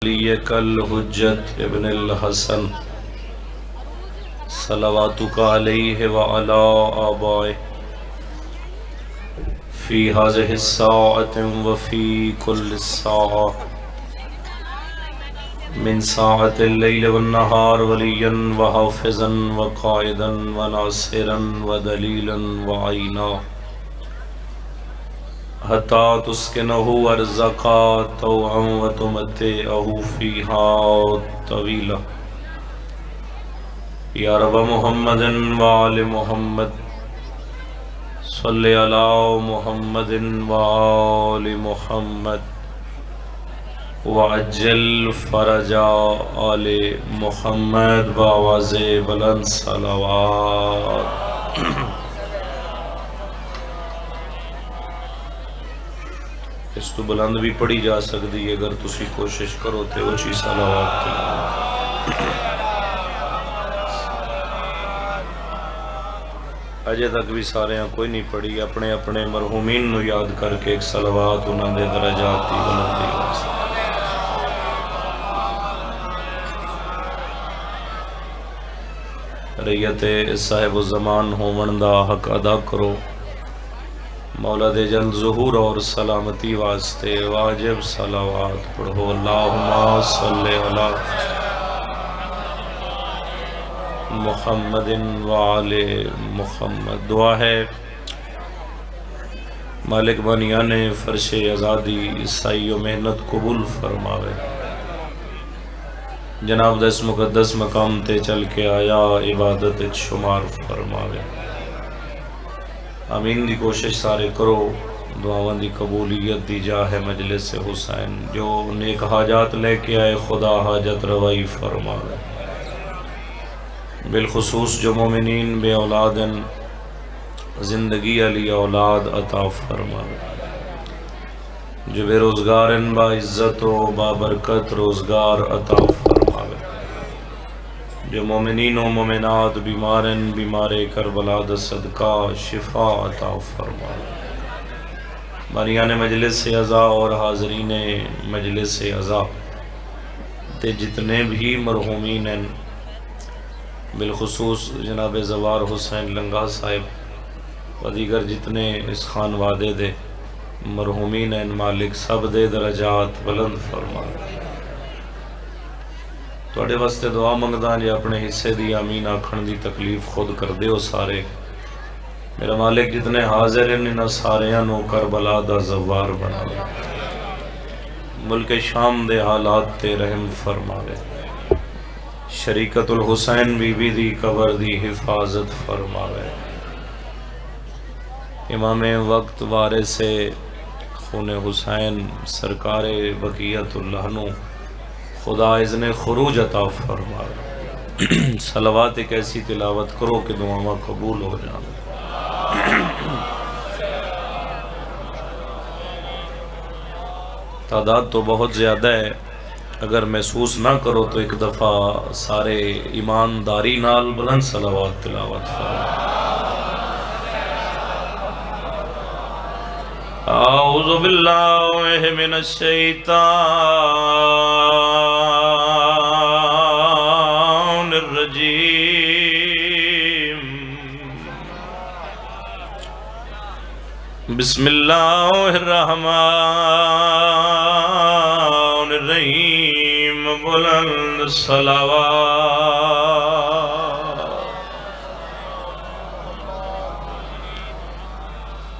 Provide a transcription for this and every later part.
علیک الحجت ابن الحسن صلواتک علیہ وعلا آبائہ فی هذه الساعة وفی کل ساعة من ساعة الليل والنهار وليا وحافظا وقائدا وناصرا ودليلا وعينا حتى تسكنه ارزقا طوعا وتمتعه فيها طويلا یا رب محمد وآل محمد صلی علی محمد وآل محمد وعجل فرج آل محمد بآواز بلند صلوات۔ اس تو بلند بھی پڑھی جا سکتی ہے اگر تسی کوشش کرو تے اچھی صلوات تلاوت۔ اجے تک بھی سارے کوئی نہیں پڑھی، اپنے اپنے مرحومین نو یاد کر کے ایک صلوات انہاں دے درجات دی بلندی واسطے۔ ریت صاحب الزمان ہون دا حق ادا کرو، مولا دے جلد ظہور اور سلامتی واسطے واجب صلوات پڑھو۔ اللہم صلی علی محمد وآل محمد۔ دعا ہے مالک بنیان فرش آزادی عیسائی و محنت قبول فرماوے، جناب دا اس مقدس مقام تے چل کے آیا عبادت شمار فرماوے۔ آمین دی کوشش سارے کرو، دعاواں دی قبولیت دی جاہ مجلس حسین۔ جو نیک حاجات لے کے آئے خدا حاجت روائی فرماوے، بالخصوص جو مومنین بے اولادن زندگی علی اولاد عطا فرماوے، جو بے روزگارن با عزت و با برکت روزگار عطا فرماوے، جو مومنین و مومنات بیمارن بیمار کربلا دا صدقہ شفا عطا فرماوے۔ بانیان مجلس عزا اور حاضرین مجلس عزا تے جتنے بھی مرحومین ہیں، بالخصوص جناب زوار حسین لنگا صاحب و دیگر جتنے اس خان وعدے دے مرحومین ہیں، مالک سب دے درجات بلند فرمائے۔ توڑے واسطے دعا منگدان جے اپنے حصے دی آمین آکھن دی تکلیف خود کر دے ہو سارے۔ میرا مالک جتنے حاضر ہیں انہاں ساریاں نو کربلا دا زوار بناوے، ملک شام دے حالات تے رحم فرماوے، شریکت الحسین بی بی دی قبر دی حفاظت فرماوے، امام وقت وارث خون حسین سرکار بقیت اللہ نو خدا اذن خروج عطا فرماوے۔ صلوات ایک ایسی تلاوت کرو کہ دعاواں قبول ہو جائیں۔ تعداد تو بہت زیادہ ہے، اگر محسوس نہ کرو تو ایک دفعہ سارے ایمانداری نال بلند صلوات تلاوت فرمائیں۔ اعوذ باللہ من الشیطان الرجیم، بسم اللہ الرحمن الرحیم، بلند صلوات۔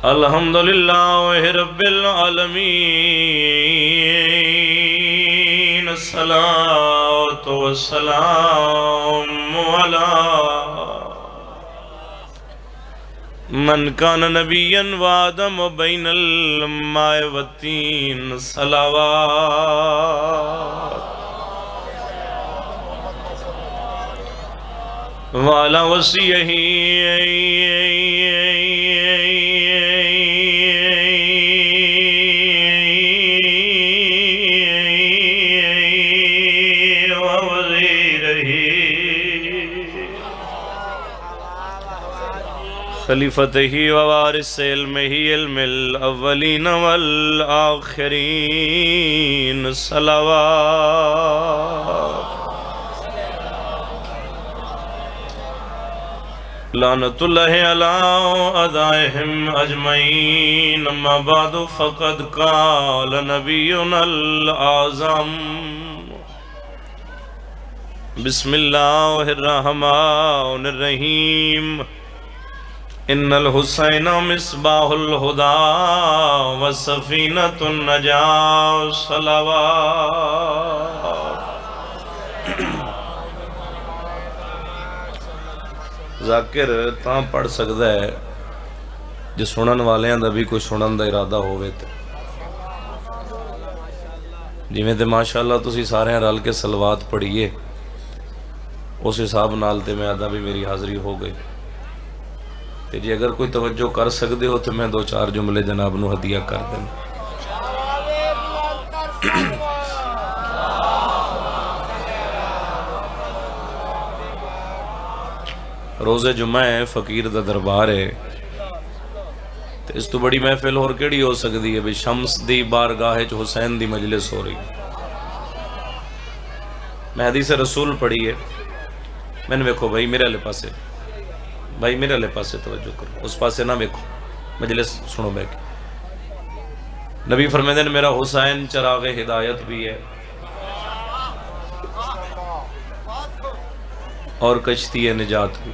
الحمدللہ رب العالمین، الصلاۃ والسلام علی من کان نبیا وآدم بین الماء والطین، صلوات وعلی وصیہ خلیفتہ و وارث علمہ علم الاولین والآخرین صلوات لعنت اللہ علی اعدائہم اجمعین اما بعد فقد قال نبینا الاعظم بسم اللہ الرحمن الرحیم ان الحسین مصباح الہدی وسفینۃ النجاة صلوات ذاکر تاں پڑھ سکتا ہے جو سنن والیاں دا بھی کوئی سنن دا ارادہ ہوئے تے جی میں تے ماشاءاللہ تسی سارے رل کے صلوات پڑھیے اس حساب نال تے میں آدھا بھی میری حاضری ہو گئی تے جی اگر کوئی توجہ کر سکتے ہو تو میں دو چار جملے جناب نو ہدیہ کر دیں روز جمعہ ہے فقیر دا دربار ہے تے اس تو بڑی محفل اور کیڑی ہو سکتی ہے بھی شمس دی بارگاہ حسین دی مجلس ہو رہی میں حدیث رسول پڑھی ہے میں نے ویکھو بھائی میرے لے پاسے توجہ کرو اس پاسے نہ ویکھو مجلس سنو بیٹھ نبی فرمیدن میرا حسین چراغ ہدایت بھی ہے اور کشتی نجات بھی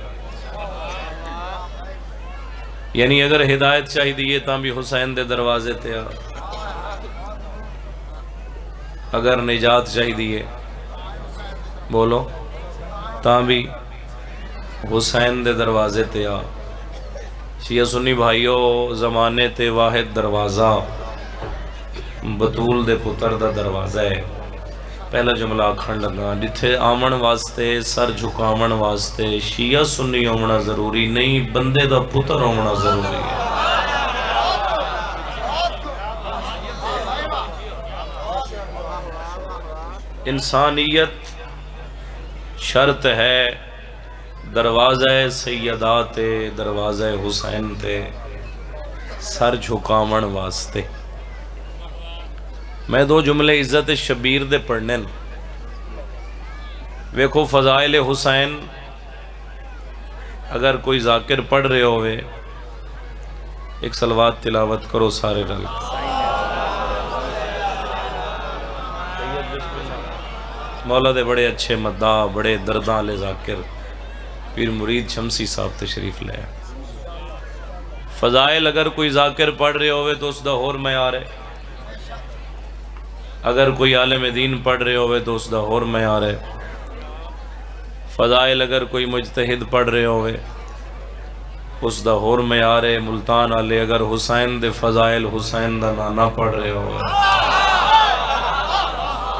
یعنی اگر ہدایت چاہی دیئے تاں بھی حسین دے دروازے تے آ اگر نجات چاہی دیئے بولو تاں بھی حسین دے دروازے تے آ شیعہ سنی بھائیو زمانے تے واحد دروازہ بطول دے پتر دا دروازہ ہے پہلا جملہ آکھن لگا جتھے آمن واسطے سر جھکاون واسطے شیعہ سنی ہونا ضروری نہیں بندے دا پتر ہونا ضروری ہے انسانیت شرط ہے دروازہ سیدات دروازہ حسین تے سر جھکاون واسطے میں دو جملے عزت شبیر دے پڑھنے ویکھو فضائل حسین اگر کوئی ذاکر پڑھ رہے ہوئے ایک صلوات تلاوت کرو سارے رل مولا دے بڑے اچھے مداح بڑے درداں لے ذاکر پیر مرید شمسی صاحب تشریف لے فضائل اگر کوئی ذاکر پڑھ رہے ہوئے تو اس دا اور معیار ہے اگر کوئی عالم دین پڑھ رہے ہوئے تو اس دا اور معیار ہے فضائل اگر کوئی مجتہد پڑھ رہے ہوئے اس دا اور معیار ہے ملتان والے اگر حسین دے فضائل حسین دا نانا پڑھ رہے ہوئے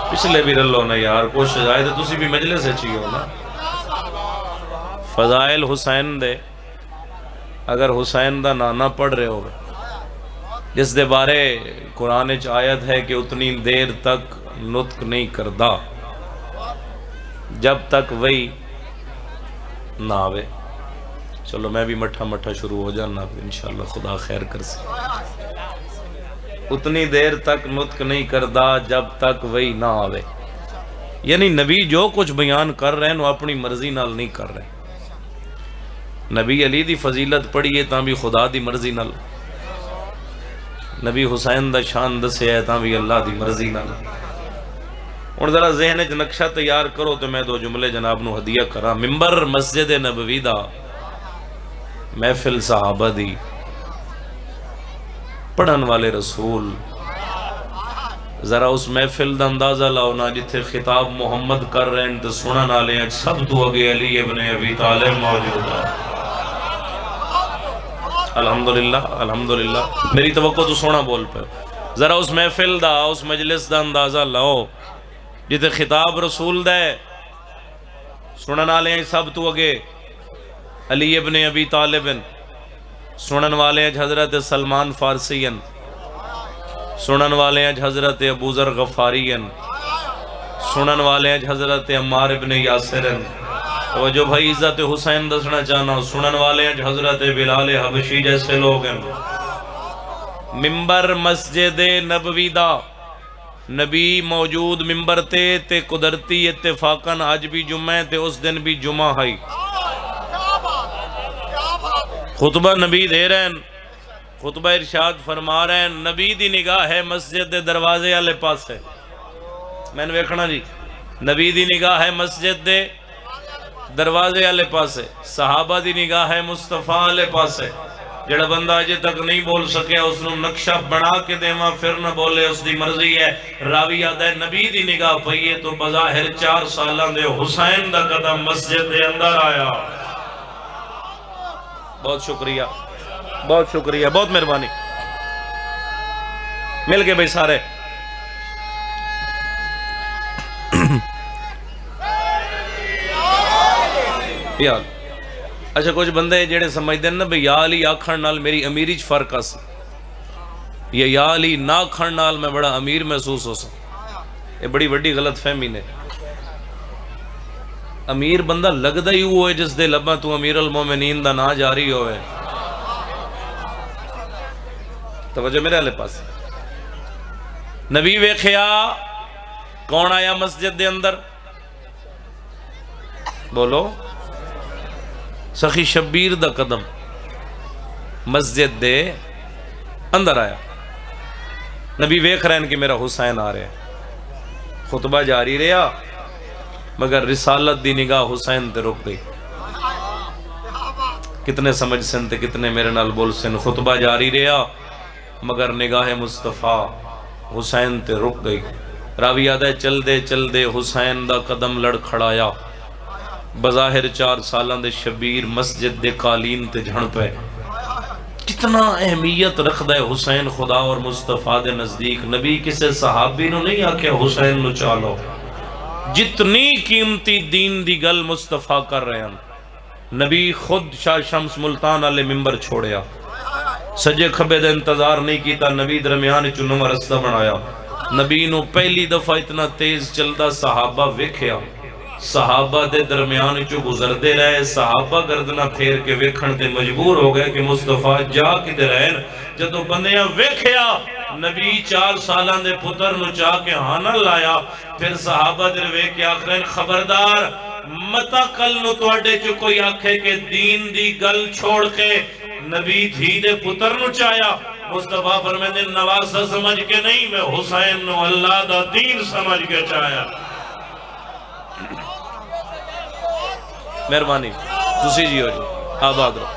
پچھلے بھی رلو نا یار کوشش آئے تو تسی بھی مجلس اچھی ہو نا فضائل حسین دے اگر حسین دا نانا پڑھ رہے ہوئے جس دے بارے قرآن آیت ہے کہ اتنی دیر تک نطق نہیں کردہ جب تک وہی نہ آوے چلو میں بھی مٹھا شروع ہو جانا انشاءاللہ خدا خیر کر سے اتنی دیر تک نطق نہیں کردہ جب تک وہی نہ آوے یعنی نبی جو کچھ بیان کر رہے ہیں وہ اپنی مرضی نال نہیں کر رہے نبی علی دی فضیلت پڑھیے تاں بھی خدا دی مرضی نال نبی حسین دا شان دسے ہے تاں بھی اللہ دی مرضی نال اور ذرا ذہن وچ نقشہ تیار کرو تو میں دو جملے جناب نو ہدیہ کرا ممبر مسجد نبوی دا محفل صحابہ دی پڑھن والے رسول ذرا اس محفل دا اندازہ لاؤ نا جتھے خطاب محمد کر رہے ہیں تو سنن والے ہیں سب تو اگے علی ابن ابی طالب موجود ہے الحمدللہ میری توقع تو سونا بول پہ ذرا اس محفل دا اس مجلس دا اندازہ لاؤ جتے خطاب رسول دے سنن والے ہیں سب تو اگے علی ابن ابی طالب سنن والے ہیں حضرت سلمان فارسی سنن والے ہیں حضرت ابو ذر غفاری سنن والے ہیں حضرت عمار ابن یاسر توجہ بھائی، عزت حسین دسنا چاہنا سنن والے ہیں حضرت بلال حبشی جیسے لوگ ہیں۔ ممبر مسجد نبوی دا نبی موجود ممبر تے قدرتی اتفاقاً آج بھی جمعہ تے اس دن بھی جمعہ ہے، خطبہ نبی دے رہے ہیں، خطبہ ارشاد فرما رہے ہیں، نبی دی نگاہ ہے مسجد دے دروازے والے پاس ہے، میں نے ویکھنا جی، نبی دی نگاہ ہے مسجد دے دروازے والے پاس ہے، صحابہ دی نگاہ ہے مصطفیٰ والے پاس ہے۔ جڑا بندہ اجے تک نہیں بول سکیا اس نو نقشہ بنا کے دیواں پھر نہ بولے، اس دی مرضی ہے۔ راوی آدھا ہے نبی دی نگاہ پئی ہے تو بظاہر 4 سالاں دے حسین دا قدم مسجد دے اندر آیا۔ بہت شکریہ، بہت شکریہ، بہت مہربانی، مل کے بھائی سارے۔ یار اچھا کچھ بندے جڑے سمجھتے ہیں نا بھئی یا علی آکھن نال میری امیری چ فرق آس، یا علی نہ آکھن نال میں بڑا امیر محسوس ہو سا، یہ بڑی بڑی غلط فہمی نے۔ امیر بندہ لگدا ہی ہوئے جس دے لباں تو امیر المومنین دا نا جاری ہوئے۔ توجہ میرے والے پاس، نبی ویکھیا کون آیا مسجد دے اندر؟ بولو، سخی شبیر دا قدم مسجد دے اندر آیا۔ نبی ویکھ رہے ہیں کہ میرا حسین آ رہے ہیں، خطبہ جاری رہا مگر رسالت دی نگاہ حسین تے رک گئی۔ کتنے سمجھ سن تے کتنے میرے نال بول سن؟ خطبہ جاری رہا مگر نگاہ مصطفیٰ حسین تے رک گئی۔ راوی یاد ہے چل دے حسین دا قدم لڑ کھڑایا، بظاہر 4 سالاں دے شبیر مسجد دے قالین تے جھڑ پہ۔ کتنا اہمیت رکھدا ہے حسین خدا اور مصطفیٰ دے نزدیک۔ نبی کسے صحابی نو نہیں آکھے حسین نو چالو، جتنی قیمتی دین دی گل مصطفیٰ کر رہے ہیں۔ نبی خود شاہ شمس ملتان والے ممبر چھوڑیا، سجے کھبے دے انتظار نہیں کیتا، نبی درمیان چنو رستہ بنایا۔ نبی نو پہلی دفعہ اتنا تیز چلدا صحابہ ویکھیا، صحابہ دے درمیان چو گزر دے رہے، صحابہ گردنہ پھیر کے ویکھن تے مجبور ہو گئے کہ مصطفیٰ جا کدھر رہن۔ جدو بندیاں ویکھیا نبی 4 سالاں دے پتر نو چاہ کے ہانا لایا، پھر صحابہ در ویکھ کے آکھرین خبردار متا کل نو توڑے چو کوئی آکھے کہ دین دی گل چھوڑ کے نبی دھی دے پتر نو چاہیا۔ مصطفیٰ فرمائے نواسہ سمجھ کے نہیں، میں حسین نو اللہ دا دین سمجھ کے چاہیا۔ مہربانی تسی جی ہو جی آباد رہو۔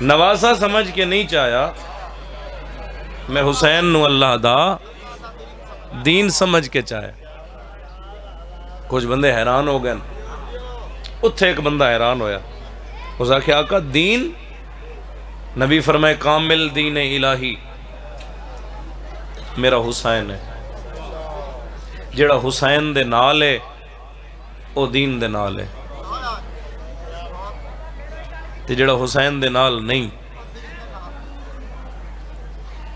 نواسہ سمجھ کے نہیں چاہیا، میں حسین نو اللہ دا دین سمجھ کے چاہیا۔ کچھ بندے حیران ہو گئے، اتھے ایک بندہ حیران ہویا، اس آکھے آقا دین؟ نبی فرمائے کامل دین الہی میرا حسین ہے، جڑا حسین دے نال ہے او دین دے نال ہے، تے جڑا حسین دے نال نہیں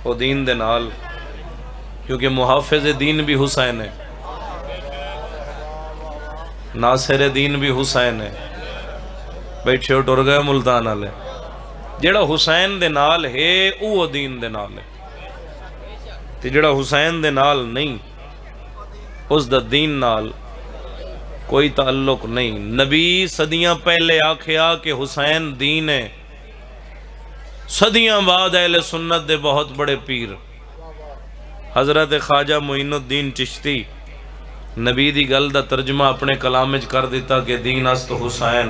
او دین دے نال، کیونکہ محافظ دین بھی حسین ہے، ناصر دین بھی حسین ہے۔ بیٹھے ہو ٹر گئے ملتان والے، جڑا حسین دے نال ہے او دین دے نال ہے، تے جڑا حسین دے نال نہیں اس دا دین نال کوئی تعلق نہیں۔ نبی صدیاں پہلے آکھیا کہ حسین دین ہے، صدیاں بعد اہل سنت دے بہت بڑے پیر حضرت خواجہ معین الدین چشتی نبی دی گل دا ترجمہ اپنے کلام وچ کر دیتا کہ دین است حسین۔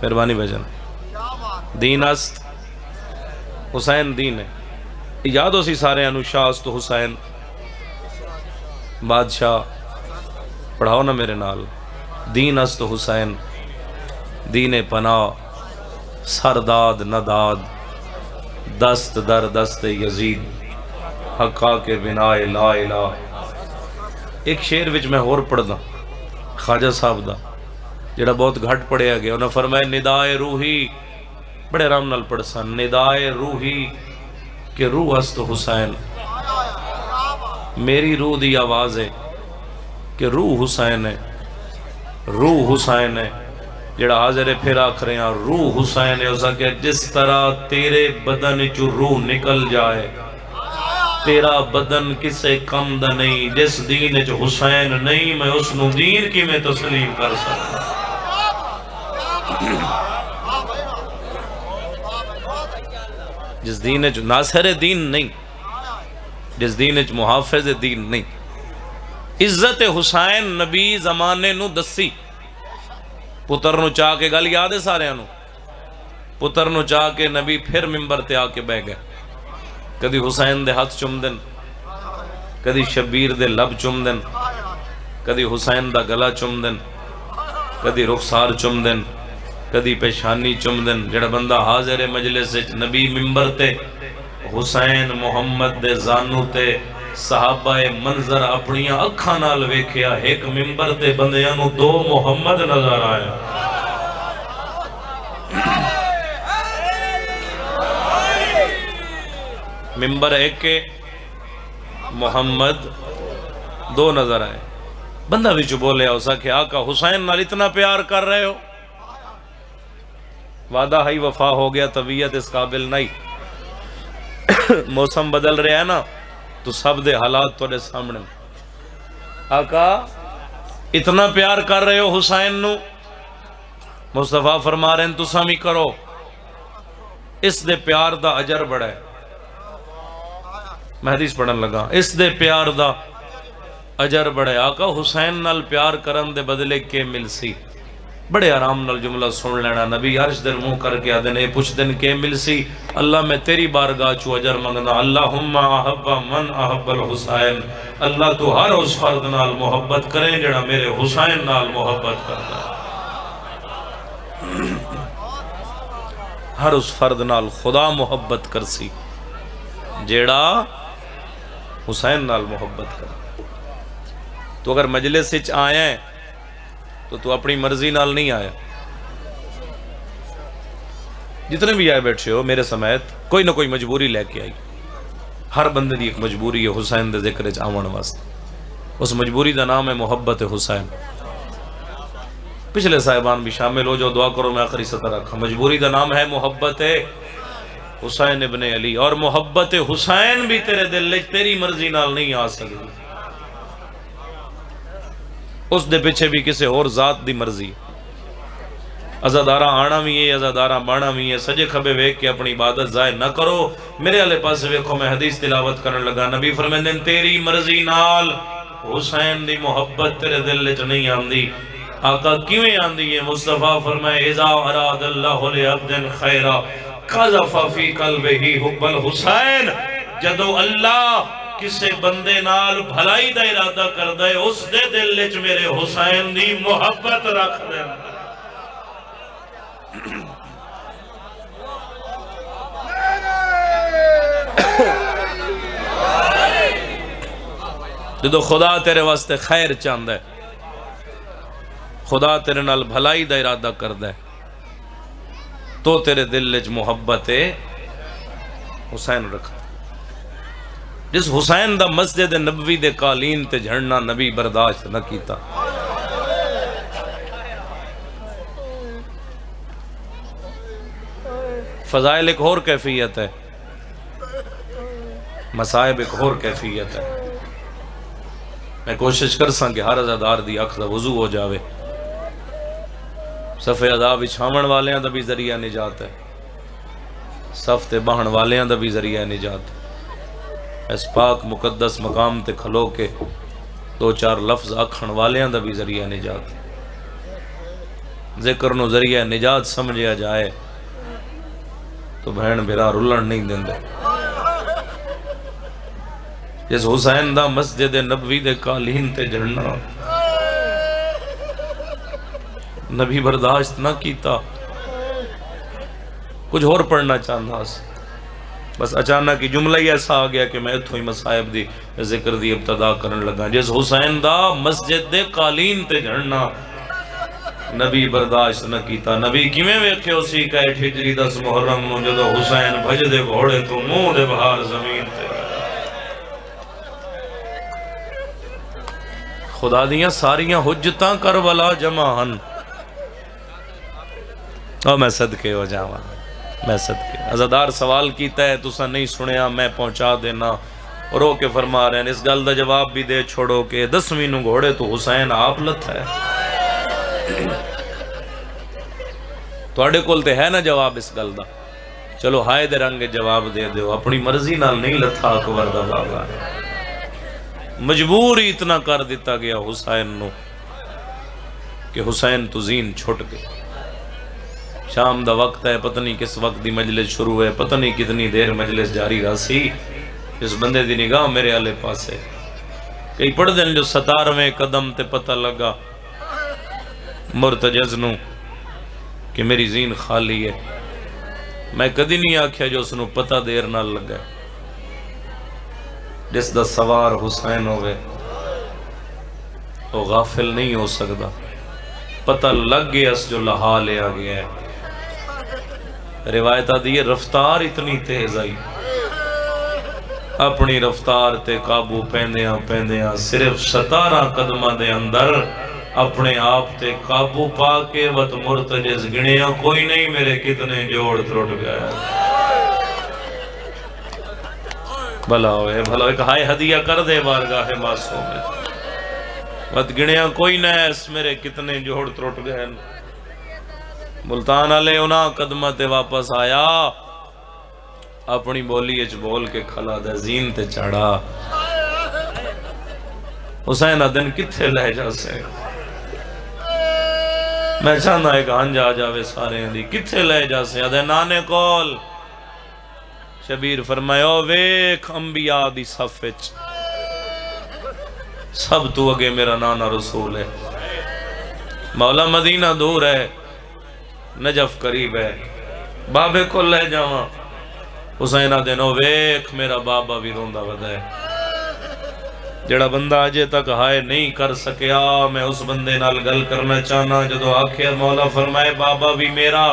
مہربانی بھجن، دین است حسین دین ہے۔ یاد ہو سی سارے انو شاہ است حسین، بادشاہ پڑھاؤ نا میرے نال، دین است حسین، دین پناہ سرداد نداد، دست در دست یزید، حقا کے بنا لا الہ۔ ایک شعر وچ میں اور پڑھ دا خواجہ صاحب دا جڑا بہت گھٹ پڑھیا گیا، انہوں نے فرمایا ندائے روحی، بڑے آرام نال پڑھ سن، ندائے روحی کہ روح است حسین، میری روح دی آواز ہے کہ روح حسین ہے، روح حسین ہے، جڑا حاضر پھر آکھ رہے ہیں روح حسین ہے۔ اسا کہ جس طرح تیرے بدن چو روح نکل جائے، تیرا بدن کسے کم دا نہیں، جس دین چو حسین نہیں میں اس نو دین کی میں تسلیم کر سکتا۔ جس دین چو ناصر دین نہیں، جس دین چو محافظ دین نہیں، عزت حسین نبی زمانے نو دسی، پتر نو چاہ کے گل یاد ہے سارے انو، پتر نو چاہ کے نبی پھر ممبر تے آ کے بہ گئے، کدی حسین دے ہاتھ چم دن، کدی شبیر دے لب چم دن، کدی حسین دا گلا چم دن، کدی رخسار چم دن، کدی پیشانی چم دن۔ جڑا بندہ حاضر مجلس نبی ممبر تے حسین محمد دے زانو تے صحابہ منظر اپنیاں اکھاں نال ویکھیا، ایک ممبر تے بندیاں نو دو محمد نظر آیا۔ ممبر ایک کے محمد دو نظر آئے۔ بندہ بھی بولے اسا کہ آقا حسین نال اتنا پیار کر رہے ہو، وعدہ ہی وفا ہو گیا، طبیعت اس قابل نہیں، موسم بدل رہا ہے نا تو سب دے حالات توڑے سامنے۔ آقا اتنا پیار کر رہے ہو حسین نو، مصطفیٰ فرما رہے ہیں تو سامی کرو، اس دے پیار دا اجر بڑا ہے۔ میں حدیث پڑھن لگا، اس دے پیار دا اجر بڑا ہے۔ آقا حسین نال پیار کرن دے بدلے کے مل سی؟ بڑے آرام نال جملہ سن لینا، نبی عرش در منہ کر کے آدھے نے پوچھ دن کے مل سی؟ اللہ میں تیری بارگاہ چو اجر منگنا، اللہم احب من احب الحسین، اللہ تو ہر اس فرد نال محبت کریں جڑا میرے حسین نال محبت کرتا ہے، ہر اس فرد نال خدا محبت کر سی جیڑا حسین نال محبت کر۔ تو اگر مجلس سچ آیا ہے تو اپنی مرضی نال نہیں آیا، جتنے بھی آئے بیٹھے ہو میرے سمیت کوئی نہ کوئی مجبوری لے کے آئی، ہر بندے دی ایک مجبوری ہے حسین دے ذکر وچ آون واسطے، اس مجبوری دا نام ہے محبت حسین۔ پچھلے صاحبان بھی شامل ہو جو دعا کرو، میں آخری سطر رکھا، مجبوری دا نام ہے محبت حسین ابن علی، اور محبت حسین بھی تیرے دل وچ تیری مرضی نال نہیں آ سکتی، اس دے پیچھے بھی کسی اور ذات دی مرضی۔ عزادارہ آنا بھی ہے، عزادارہ بانا بھی ہے، سجے کھبے ویک کے اپنی عبادت ضائع نہ کرو۔ میرے والے پاس ویکھو، میں حدیث تلاوت کرنے لگا، نبی فرمائیں تیری مرضی نال حسین دی محبت تیرے دل وچ نہیں آندی۔ آقا کیویں آندی ہے؟ مصطفیٰ فرمائے اذا اراد اللہ لعبد خیرا قذف فی قلبہ حب الحسین، جدو اللہ کسے بندے نال بھلائی دا ارادہ کر دے اس دے دل وچ میرے حسین دی محبت رکھ دے۔ جدو خدا تیرے واسطے خیر چاہندا ہے، خدا تیرے نال بھلائی دا ارادہ کر دے تو تیرے دل وچ محبت حسین رکھ۔ جس حسین دا مسجد نبوی دے قالین تے جھڑنا نبی برداشت نہ کیتا، فضائل ایک اور کیفیت ہے، مصائب ایک اور کیفیت ہے۔ میں کوشش کر ساں کہ ہر عزادار دی اکھ دا وضو ہو جاوے، صف عذاب بچھاون والیاں دا بھی ذریعہ نجات ہے، صف تے بہن والیاں دا بھی ذریعہ نجات ہے۔ اس پاک مقدس مقام تے کھلو کے دو چار لفظ اکھن والیاں دا بھی ذریعہ نجات ہے۔ ذکر نو ذریعہ نجات سمجھیا جائے تو بہن بھرا رلن نہیں دیندے۔ جس حسین دا مسجد نبوی دے قالین تے جھڑنا نبی برداشت نہ کیتا، کچھ اور پڑھنا چاہتا سی، بس اچانک ہی جملہ ہی ایسا آ گیا کہ میں اتھو ہی مصائب دی ذکر دی ابتدا کرن لگا۔ جس حسین دا مسجد دے قالین تے جھڑنا نبی برداشت نہ کیتا. نبی کیویں ویکھیو سی کہ ہجری 10 محرم نوں جدوں حسین بھجدے گھوڑے تو منہ دے بہار زمین تے. خدا دیاں ساریاں حجتاں کربلا جمع ہن. اور میں صدقے ہو جاواں، میں صدقے. عزادار سوال کیتا ہے تساں نہیں سنیا، میں پہنچا دینا. رو کے فرما رہے ہیں اس گل دا جواب بھی دے چھوڑو کہ 10ویں نوں گھوڑے تو حسین آپ لتھا ہے. تواڈے کول تے ہے نا جواب اس گل دا؟ چلو ہائے دے رنگ جواب دے دیو. اپنی مرضی نال نہیں لتھا اکبر دا بابا، مجبور ہی اتنا کر دیتا گیا حسین نو کہ حسین تو زین چھٹ گئے. شام دا وقت ہے، پتہ نہیں کس وقت دی مجلس شروع ہے، پتہ نہیں کتنی دیر مجلس جاری رہی. اس بندے دی نگاہ میرے آلے پاسے کئی پڑھ دیں جو 17ویں قدم تے پتہ لگا مرتجز نو کہ میری زین خالی ہے. میں کدی نہیں آکھیا جو اس نو پتہ دیر نہ لگا. جس دا سوار حسین ہوئے وہ غافل نہیں ہو سکتا. پتہ لگ گیا اس جو لہا لیا گیا ہے. روایتہ دیئے رفتار اتنی تیز آئی، اپنی رفتار تے قابو پیندیاں پیندیاں صرف 17 قدمہ دے اندر اپنے آپ تے قابو پا کے وط مرتجز گنیا کوئی نہیں میرے کتنے جوڑ ترٹ گیا. بھلا ہوئے بھلا ایک ہائے ہدیہ کر دے بارگاہ معصوم میں. وط گنیا کوئی نہ ایس میرے کتنے جوڑ ترٹ گئے. ملتان والے انہاں قدمہ تے واپس آیا، اپنی بولی اچ بول کے کھلا دے زین تے چڑھا. حسین دن کتھے لے جا سے میں چاہتا ایک ہنج آ جاوے سارے دی کتھے لے جا سے ادھے نانے کول. شبیر فرمایا ویکھ انبیاء دی صف وچ سب تو اگے میرا نانا رسول ہے. مولا مدینہ دور ہے، نجف قریب ہے، بابے کو لے جاواں. حسینہ دنو ویکھ میرا بابا بھی روندہ ودا ہے. جڑا بندہ آجے تک ہائے نہیں کر سکیا میں اس بندے نال گل کرنا چاہنا. جدو آخیا مولا فرمائے بابا بھی میرا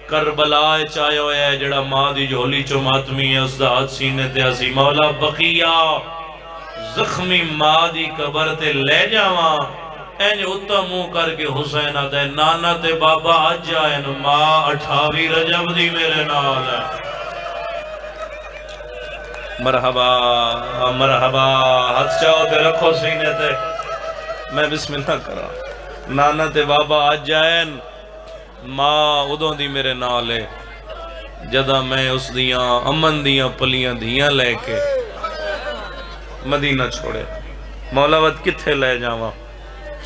کربلا چاہے ہویا ہے، جڑا ماں دی جھولی چو ماتمی ہے اس دا ہاتھ سینے تے اسی مولا بقیہ زخمی ماں دی قبر تے لے جاواں. اینج اتا منہ کر کے حسین دے نانا تے بابا آج جائن ماں 28 رجب دی میرے نال ہے. مرحبا مرحبا ہاتھ چاہو تے رکھو سینے تے میں بسم اللہ کرا. نانا تے بابا آج جائن ماں ادوں دی میرے نال ہے. جدہ میں اس دیاں امن دیاں پلیاں دیاں لے کے مدینہ چھوڑے. مولا وقت کتھے لے جاواں؟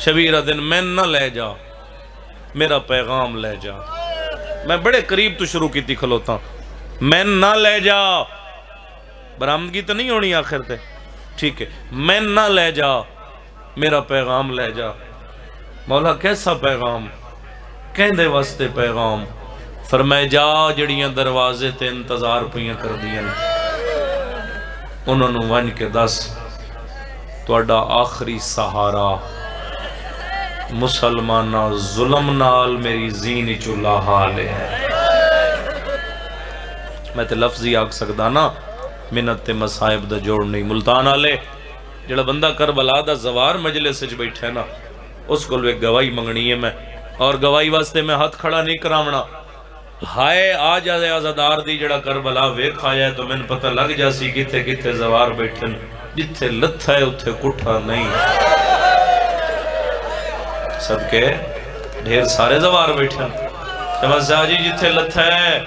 شبیرہ دن میں نہ لے جا، میرا پیغام لے جا. میں بڑے قریب تو شروع کی تھی کھلوتا میں نہ لے جا. برآمدگی تو نہیں ہونی آخر تے ٹھیک ہے. میں نہ لے جا، میرا پیغام لے جا. مولا کیسا پیغام؟ کہندے واسطے پیغام؟ فرمائے جا جڑیاں دروازے تے انتظار پہیاں کر دیا انہوں نے ون کے دس توڑا آخری سہارا مسلمانہ ظلم نال میری زین چلا حالے ہے. میں تے لفظی آگ سکدا نا منت تے مصائب دا جوڑ نہیں. ملتان آلے جڑا بندہ کربلا دا زوار مجلس سچ بیٹھے نا اس کو ایک گواہی منگنی ہے میں، اور گواہی واسطے میں ہاتھ کھڑا نہیں کرامنا. ہائے آ جائے آزادار دی جڑا کربلا ویکھ آیا ہے تو میں پتہ لگ جاسی کتھے کتھے زوار بیٹھن. جتھے لتھا ہے اتھے کٹھا نہیں. صدقے ڈھیر سارے زوار بیٹھن تمہاں جی جتھے لتھا ہے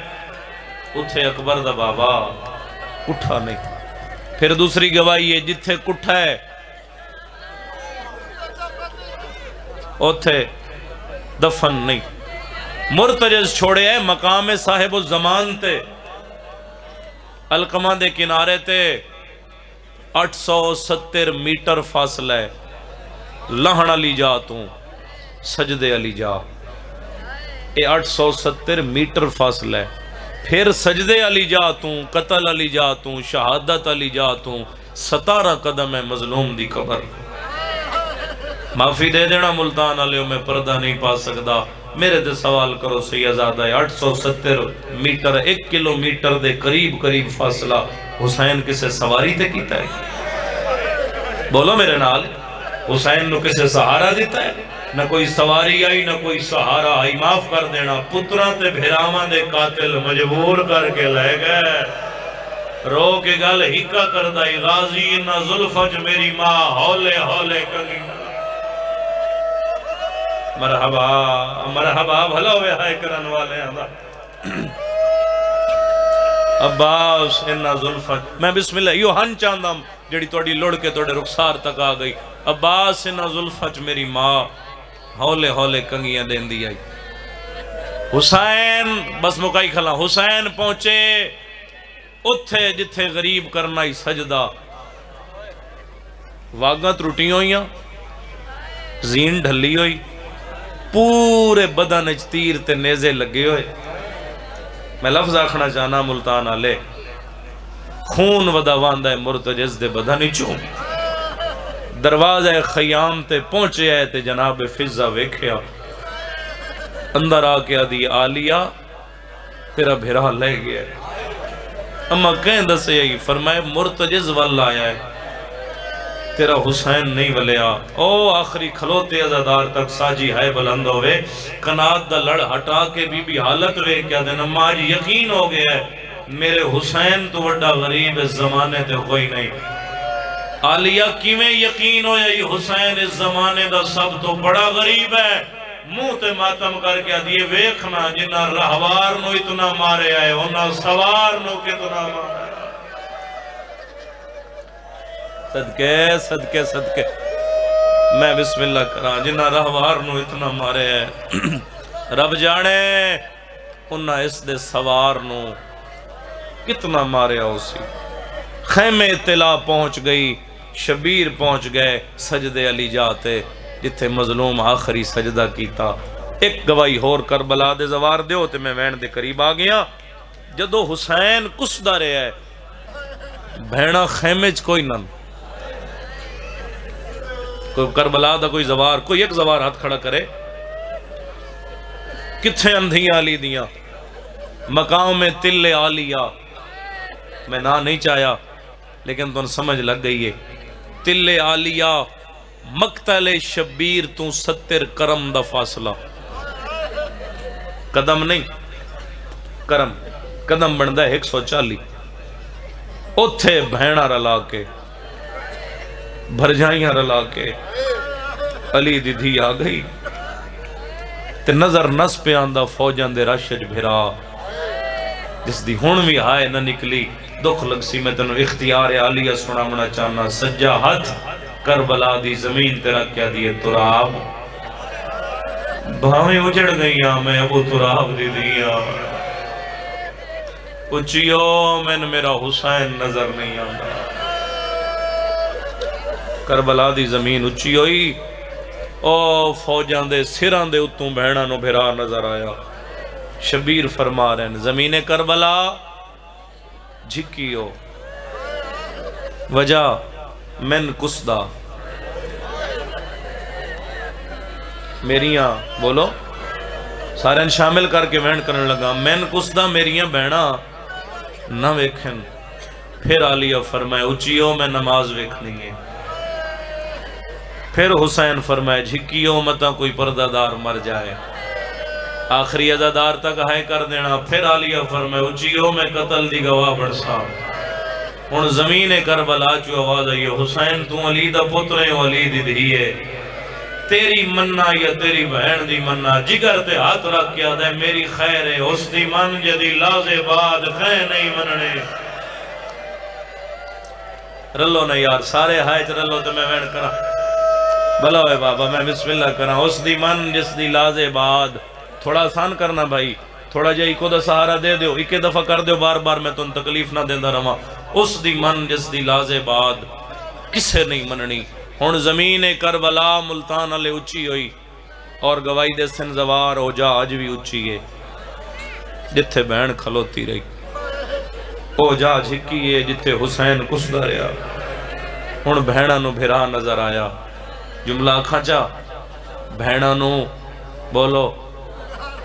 اتھے اکبر دا بابا کٹھا نہیں. پھر دوسری گواہی ہے جتھے کٹھا ہے اتھے دفن نہیں. مرتجز چھوڑے ہے مقام صاحب الزمان تے القمہ دے کنارے تے 870 میٹر فاصلہ ہے. لہن علی جا تو سجدے علی جا یہ 870 میٹر فاصلہ ہے. پھر سجدے علی جا تو قتل علی جا تو شہادت علی جا تو 17 قدم ہے مظلوم دی قبر. معافی دے دینا ملتان والے، میں پردہ نہیں پا سکتا، میرے تے سوال کرو سیدزادہ 870 میٹر 1 کلومیٹر دے قریب فاصلہ حسین کسے سواری تے کیتا ہے؟ بولو میرے نال، حسین نو کسے سہارا دیتا ہے؟ نہ کوئی سواری آئی نہ کوئی سہارا آئی۔ معاف کر دینا، پتران تے بھیراواں دے قاتل مجبور کر کے لے گئے، رو کے گل ہکا کردائی غازی نہ زلفج میری ماں ہولے ہولے کنگی۔ مرحبا مرحبا بھلا ہوئے ہائے کرن والے آدھا عباس انہا زلفت، میں بسم اللہ یو ہن چاندم جڑی توڑی لڑ کے توڑے رخسار تک آ گئی۔ عباس انہا زلفت میری ماں ہولے ہولے کنگیاں دین دی آئی۔ حسین بس مکائی کھلا، حسین پہنچے اتھے جتھے غریب کرنا ہی سجدہ، واگاں ترٹی ہوئیاں، زین ڈھلی ہوئی، پورے بدن اچ تیر تے نیزے لگے ہوئے۔ میں لفظ آکھنا چاہنا ملتان آلے، خون ودا واندہ ہے مرتجز دے بدن چوں، دروازہ خیام تے پہنچے آئے تے جناب فضہ ویکھیا، اندر آکے آدھی آلیا تیرا بھیرا لے گیا ہے۔ اما کہیں دسے یہی فرمائے مرتجز والا آیا ہے، تیرا حسین نہیں ولیا۔ او آخری کھلوتے ازادار تک ساجی ہائے بلند ہوئے، کنات دا لڑ ہٹا کے بی حالت وے کیا دن اما آج یقین ہو گیا ہے میرے حسین تو وڈا غریب اس زمانے تے کوئی نہیں۔ آلیہ کیویں یقین ہو یہ حسین اس زمانے دا سب تو بڑا غریب ہے؟ منہ تے ماتم کر کے دیئے ویکھنا جنہ رہوار نو اتنا مارے آئے انہا سوار نو کتنا مارے آئے۔ صدقے صدقے صدقے میں بسم اللہ کرا جنہ رہوار نو اتنا مارے آئے، رب جانے انہا اس دے سوار نو کتنا مارے آؤ سی۔ خیمے اطلاع پہنچ گئی، شبیر پہنچ گئے سجدے علی جاتے جتھے مظلوم آخری سجدہ کیتا۔ ایک گواہی ہور کربلا دے زوار دیو تے میں وین دے قریب آ گیا۔ جدو حسین کسدہ رہے ہے بھیڑا خیمج کوئی نن، کوئی کربلا دا کوئی زوار، کوئی ایک زوار ہاتھ کھڑا کرے، کتھے اندھیاں علی دیاں مقام میں تل آلیہ، میں نہ نہیں چاہیا لیکن تو سمجھ لگ گئی ہے، تل آلیہ مقتل شبیر تو 70 کرم دا فاصلہ، قدم نہیں کرم، قدم بندہ ہے 140، اتھے بھیڑا رلا کے بھرجائیاں رلا کے علی دی دھی آ گئی تے نظر نس پہ آندہ فوجان دے راشج بھیرا، جس دی ہون بھی ہائے نہ نکلی دکھ لگ سی۔ میں تنو اختیار عالیہ سنا منا چاہنا، سجا ہاتھ کربلا دی زمین تیرا کیا دیئے تراب، بھاویں اجڑ گئیاں میں ابو تراب دی دیا، اچھیو میں نے میرا حسین نظر نہیں آندا۔ کربلا دی زمین اچھی ہوئی، او فوجان دے سران دے اتوں بہنا نو بھرا نظر آیا۔ شبیر فرما رہے ہیں زمین کربلا جھکیو، وجہ من کسدہ میریاں، بولو سارے شامل کر کے وین کرنے لگا، من کسدہ میریاں بہنا نہ ویکھن۔ پھر عالیہ فرمائے اچھیو میں نماز ویکھنی ہے۔ پھر حسین فرمائے جھکیو متا کوئی پردہ دار مر جائے، آخری عزادار تک ہائے کر دینا۔ پھر عالیہ فرمائے اچھیو میں قتل دی گواہ بڑھسا، ان زمین کربلا چو آواز آئی حسین تو علی دا پتر ہے، علی دی دھیے، تیری مننا یا تیری بہن دی مننا، جگر تے ہاتھ رکھ کیا دے میری خیر ہے، اس دی من جدی لازے بعد خیر نہیں مننے۔ رلو نہیں یار سارے ہائے چ رلو تو میں وین کرا بھلا ہوئے بابا، میں بسم اللہ کرا، اس دی من جس دی لازے بعد، تھوڑا آسان کرنا بھائی، تھوڑا جائی کو دا سہارا دے دیو، ایک دفعہ کر دیو بار بار میں تن تکلیف نہ دیندہ رہا۔ اس دی من جس دی لازے بعد کسے نہیں مننی۔ ہون زمین کربلا ملتان علی اچھی ہوئی اور گواہی دے سن زوار ہو جا آج بھی اچھی ہے، جتھے بہن کھلوتی رہی او جا جھکی ہے، جتھے حسین کسدہ رہا۔ ہون بہنہ نو بھرا نظر آیا، جملہ آکھاں چا بھیناں نو بولو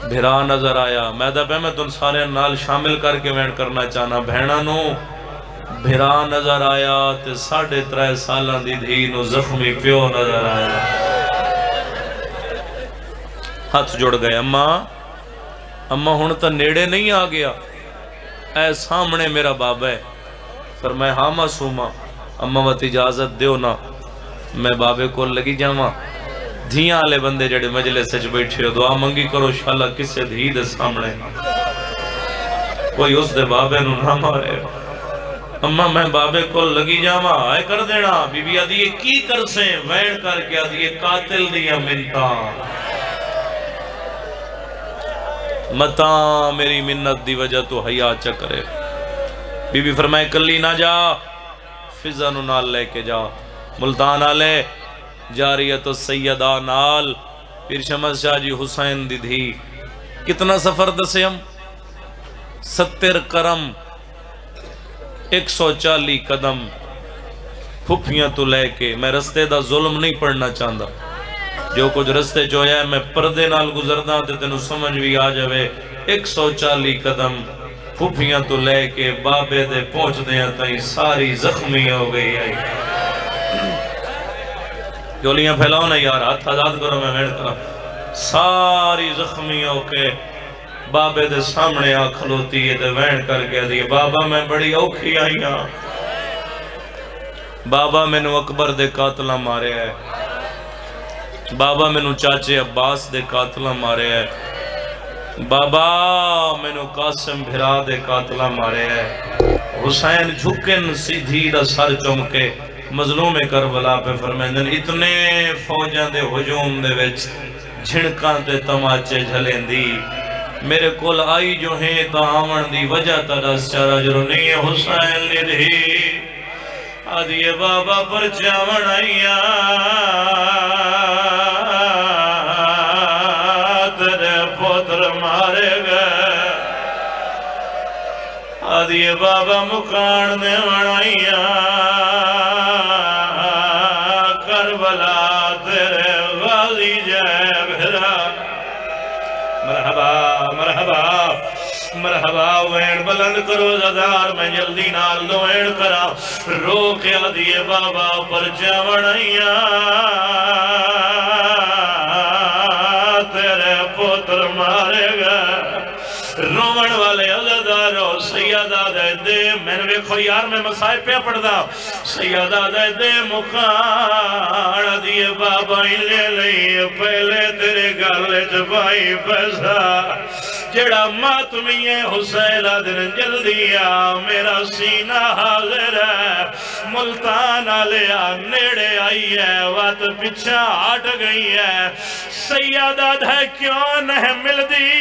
بھرا نظر آیا، میں دا پہ میں تن سارے نال شامل کر کے وین کرنا چاہنا، بھیناں نو بھرا نظر آیا تے 3.5 سالاں دی دھی نو زخمی پیو نظر آیا۔ ہاتھ جڑ گئے، اماں ہن تا نیڑے نہیں آ گیا، اے سامنے میرا بابا ہے۔ فرمایا ہاں معصومہ، اماں وقت اجازت دیو نا میں بابے کو لگی جاواں، دھیاں آلے بندے جڑے مجلس سچ بیٹھے ہو دعا منگی کرو شاللہ کسے دھی دے سامنے کوئی اس دے بابے نو نہ مارے۔ اماں میں بابے کو لگی جاواں آئے کر دینا، بی بی آدھی یہ کی کر سے وین کر کے آدھی یہ قاتل دیا منتا متا میری منت دی وجہ تو حیا چکرے۔ بی بی فرمائے کلی نہ جا، فضا نو نال لے کے جا، ملتان آلے جاریت و سیدہ نال، پیر شمس شاہ جی حسین دی دھی۔ کتنا سفر دسے ہم 70 کرم 140 قدم پھپیاں تو لے کے، میں رستے دا ظلم نہیں پڑھنا چاہتا، جو کچھ رستے جو ہے میں پردے نال گزردہ تے تینوں سمجھ بھی آ جاوے۔ 140 قدم پھپیاں تو لے کے بابے دے پہنچ دیاں تائیں ساری زخمی ہو گئی آئی۔ جولیاں پھیلاؤ نا یار، ہاتھ آزاد کرو میں ویڑ کرا، ساری زخمی ہو کے بابے دے سامنے آ کھلوتی ہے دے وین کر کے دیئے بابا میں بڑی اوکھی آئی ہاں، بابا میں نو اکبر دے قاتلہ مارے ہے، بابا میں نو چاچے عباس دے قاتلہ مارے ہے، بابا میں نو قاسم بھرا دے قاتلہ مارے ہے۔ حسین جھکن سیدھی دا سر چمکے مظلوم کربلا پہ فرمیندن اتنے فوجاں دے ہجوم دے وچ جھنکاں تے تماچے جھلیں دی، میرے کول آئی جو ہیں تا آمن دی وجہ ترس چارا جرو نہیں حسین لدھی آدھیے بابا پر چاون آئیا تیرے پوتر مارے گئے، آدھیے بابا مکان دے ونائیا کربلا تیرے غازی جائے بھرا۔ مرحبا مرحبا مرحبا، وین بلند کرو زدار میں جلدی نال دو وین کرا، رو کے آدھیے بابا پر جاونائیا تیرے پوتر مارے گا۔ رومن والے عزدارو سیدہ دے دے میں نے ویکھو یار میں مسائب پہ پڑھ دا، سیدہ دے دے مکان دیئے بابا ہی لے لئی پہلے تیرے گالے چپائی پیسہ جڑا ماتمی حسین دن جلدی آ میرا سینہ حاضر ہے، ملتان آلیا نیڑے آئی ہے وات پچھا ہٹ گئی ہے، سیدہ دے کیوں نہیں مل دی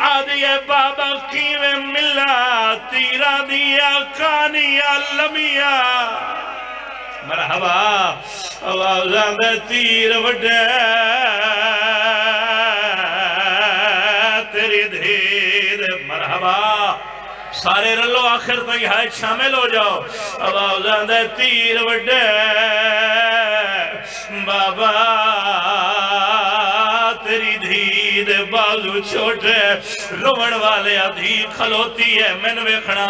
آدھیے بابا کیویں ملا تیرا دیا کانیا لمیا۔ مرحبا آوازاں دے تیر وڈے تیری دھیر، مرحبا سارے رلو آخر تک ہائے شامل ہو جاؤ، آوازاں دے تیر وڈے بابا تیری دھید بازو چھوٹے، روڑ والے دھی کھلوتی ہے میں نے ویکھنا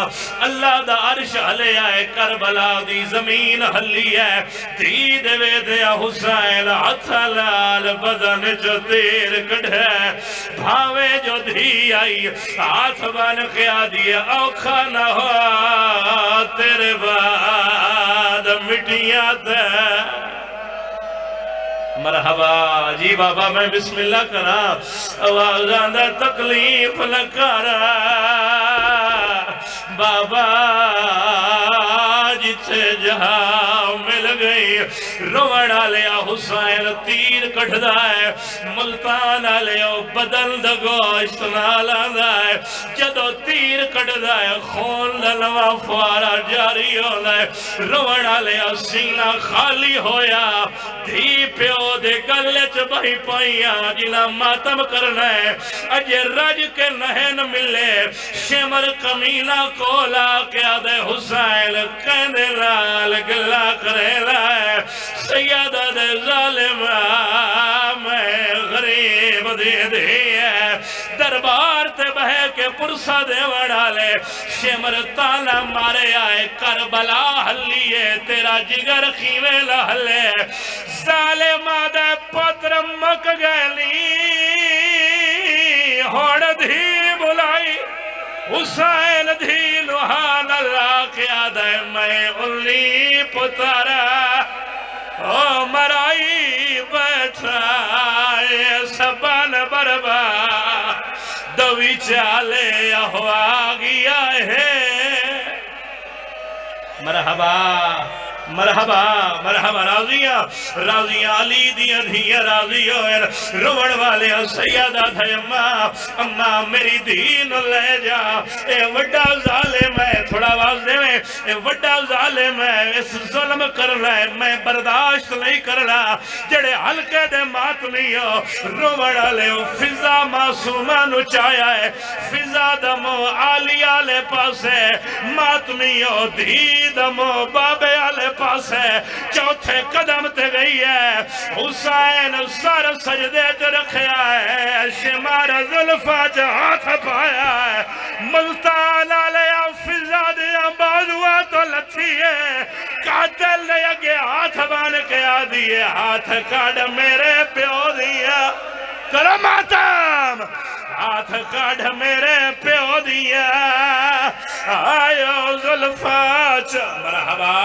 اللہ دا عرش ہلے آئے، کربلا دی زمین ہلی ہے، دھی دے وے دیا حسین ہتھ لال بدن جو تیر کڑھے، بھاوے جو دھی آئی ہاتھ بن کے آدھی اوکھا نہ ہوا تیرے بعد مٹیاں تے۔ مرحبا جی بابا میں بسم اللہ کرا، آوازاں دا تکلیف لکارا بابا جتھے جہاں مل گئی، روڑ آلیا حسین تیر کٹھدا ہے، ملتان آلیا بدل دگو استنال آدھا ہے، جدو تیر کٹھدا ہے خون للوہ فوارا جاری ہونا ہے، روڑ آلیا سینہ خالی ہویا، دھی پیو دے گلے چبائی پائیاں جنہ ماتم کرنا ہے، اجے رج کے نہن ملے، شمر کمینہ کولا کیا دے حسین کہنے لال گلہ کرے لائے، سیدہ دے ظالم میں غریب دے دربار تے بہے کے پرسا دے وڑالے شمر تانا مارے آئے کربلا حلیے تیرا جگر خیوے لہلے ظالمہ دے پتر مک گلی ہوڑ دھی بلائی حسین دھی لوہان اللہ کیا دے میں الی پترہ او مرائی بیٹھا سبان بربا دوی چالے ہوا گیا ہے مرحبا مرحبا مرحبا راضیاں علی دیاں دھیاں راضیوں روڑ والے سیدہ تھا اماں میری دین لے جا اے وڈا ظالم ہے تھوڑا آواز دے میں اے وڈا ظالم ہے اس ظلم کرنا ہے میں برداشت نہیں کرنا جڑے حلقے دے ماتمیوں روڑ والے فضا معصومہ نچایا ہے فضا دمو عالیہ لے پاسے ماتمیوں دھی دمو بابے آلے پاس ہے چوتھے قدم تے گئی ہے حسین سر سجدے تے رکھیا ہے شمار ظلفہ جہاں تھا پایا ہے ملتان علیہ فضا دیا بازوہ تو لتھی ہے قاتل نے اگے ہاتھ بان کے آدھیے ہاتھ کاڑ میرے پیو دیا کرم آتام ہاتھ کاڑ میرے پیو دیا آئیو ظلفہ مرحبا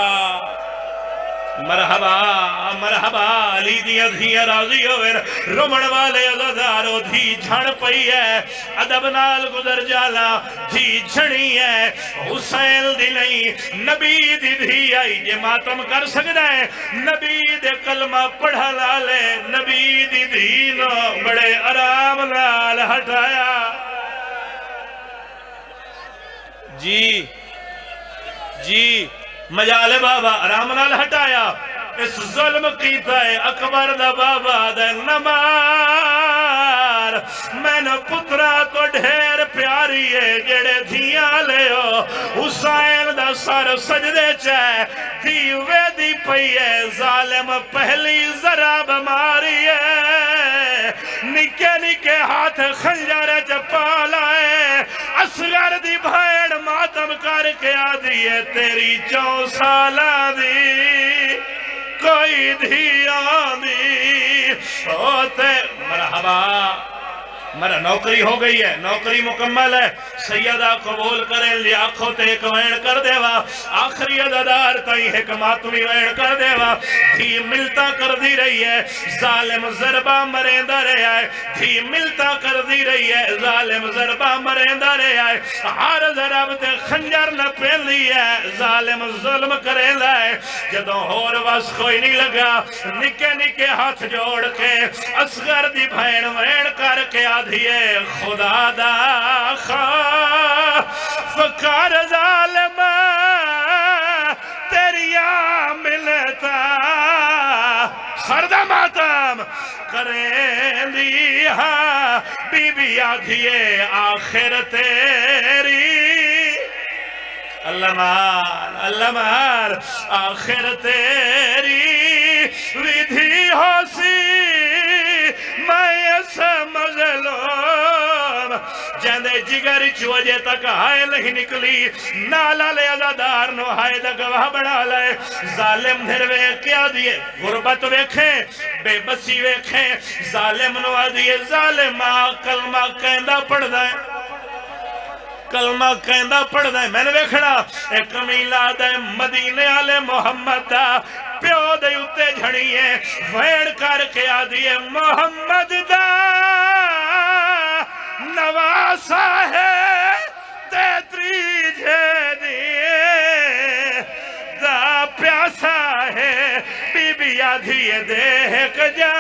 مرحبا مرحبا علی دیاں دھیاں راضی ہوئے رمڑ والے عزادارو دھی جھڑ پئی ہے ادب نال گزر جالا دھی جھڑی ہے حسین دی نہیں نبی دی دھی آئی یہ ماتم کر سکتا ہے نبی دے کلمہ پڑھا لالے نبی دی دھی نو بڑے آرام نال ہٹایا جی جی مجال بابا آرام نال ہٹایا اس ظلم کیتا ہے اکبر دا بابا دے نمار میں نے پترا تو ڈھیر پیاری ہے جڑے دھیاں لے ہو حسین دا سر سجدے چاہے دیوے دی پئی ہے ظالم پہلی ذرا بماری ہے نکے نکے ہاتھ خنجر چپا لائے اصغر دی بھیڑ ماتم کر کے آدھی ہے تیری 4 سالہ دی کوئی دھیان دی ہوتے مرحبا مرا نوکری ہو گئی ہے نوکری مکمل ہے سیدہ قبول کریں لی آنکھوں تے ایک وین کر دے وا آخری عددار تائیں حکماتمی وین کر دے وا دھی ملتا کر دی رہی ہے ظالم ضربہ مریندہ رہے آئے دھی ملتا کر دی رہی ہے ظالم ضربہ مریندہ رہے آئے ہر ضرب تے خنجر نہ پہن لی ہے ظالم ظلم کریں لائے جدوں اور واس کوئی نہیں لگا نکے نکے ہاتھ جوڑ کے اصغر دی بھین وین کر کے آدھیے خدا دا فکر ظالم تیریا ملتا سردہ ماتم کریں لیا بی بی آدھیے آخر تیری اللہ مال آخر تیری ودھی ہو سی میں سمجھ لو جاندے جگر چوجے تک ہائے نہیں نکلی نالا لے عزادار نو ہائے دا گواہ بڑھا لے ظالم دھر وے کیا دیئے غربت ویکھیں بے بسی ویکھیں ظالم نو آدھیے ظالمہ کلمہ کہندہ پڑھ دائیں کلمہ کہندہ پڑھ دائیں میں نے ویکھڑا ایک میلاد مدینے آلے محمد دا پیو دے اتے جھڑیے ویڑ کر کے آدھیے محمد دا نواسا ہے تیتری جھیدیے دا پیاسا ہے بی بی آدھیے دیکھ جا